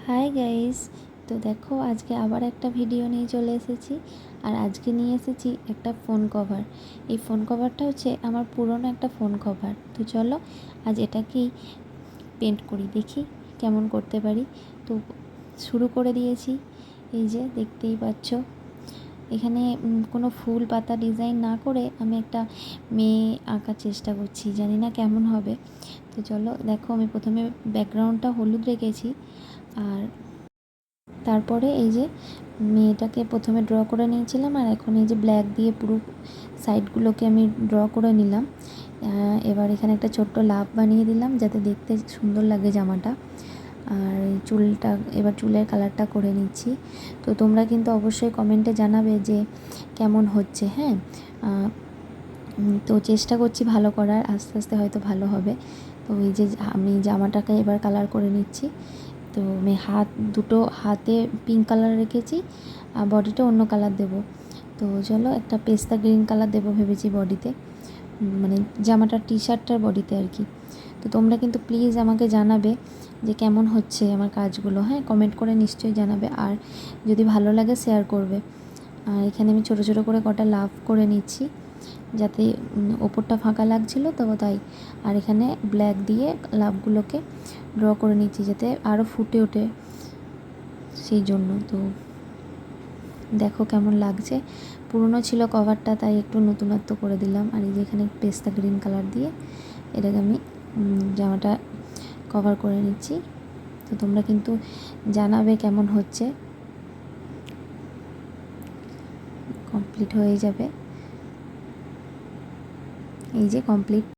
Hi guys, তো দেখো আজকে আবার একটা ভিডিও নিয়ে চলে এসেছি। আর আজকে নিয়ে এসেছি একটা ফোন কভার। এই ফোন কভারটা হচ্ছে আমার পুরনো একটা ফোন কভার। তো চলো আজ এটাকেই পেন্ট করি, দেখি কেমন করতে পারি। তো শুরু করে দিয়েছি। এই যে দেখতেই পাচ্ছ, এখানে কোনো ফুল পাতা ডিজাইন না করে আমি একটা মেয়ে আঁকার চেষ্টা করছি, জানি না কেমন হবে। তো চলো দেখো, আমি প্রথমে ব্যাকগ্রাউন্ডটা হলুদ রেখেছি, আর তারপরে এই যে মেয়েটাকে প্রথমে ড্র করে নিয়েছিলাম, আর এখন এই যে ব্ল্যাক দিয়ে পুরো সাইডগুলোকে আমি ড্র করে নিলাম। এবার এখানে একটা ছোট্ট লাভ বানিয়ে দিলাম যাতে দেখতে সুন্দর লাগে জামাটা। আর চুলটা, এবার চুলের কালারটা করে নিচ্ছি। তো তোমরা কিন্তু অবশ্যই কমেন্টে জানাবে যে কেমন হচ্ছে। হ্যাঁ, তো চেষ্টা করছি ভালো করার, আস্তে আস্তে হয়তো ভালো হবে। তো এই যে আমি জামাটাকে এবার কালার করে নিচ্ছি। তো আমি দুটো হাতে পিঙ্ক কালার রেখেছি, আর বডিটা অন্য কালার দেব। তো চলো একটা পেস্তা গ্রিন কালার দেবো ভেবেছি বডিতে, মানে জামাটার টি শার্টটার বডিতে আর কি। তো তোমরা কিন্তু প্লিজ আমাকে জানাবে যে কেমন হচ্ছে আমার কাজগুলো। হ্যাঁ, কমেন্ট করে নিশ্চয়ই জানাবে, আর যদি ভালো লাগে শেয়ার করবে। আর এখানে আমি ছোটো ছোটো করে কটা লাভ করে নিচ্ছি, যাতে ওপরটা ফাঁকা লাগছিল তো তাই। আর এখানে ব্ল্যাক দিয়ে লাভগুলোকে ড্র করে নিচ্ছি যাতে আরও ফুটে ওঠে, সেই জন্য। তো দেখো কেমন লাগছে। পুরনো ছিল কভারটা, তাই একটু নতুনত্ব করে দিলাম। আর এই যে এখানে পেস্তা গ্রিন কালার দিয়ে এটাকে আমি জামাটা কভার করে নিচ্ছি। তো তোমরা কিন্তু জানাবে কেমন হচ্ছে। কমপ্লিট হয়ে যাবে, এই যে কমপ্লিট।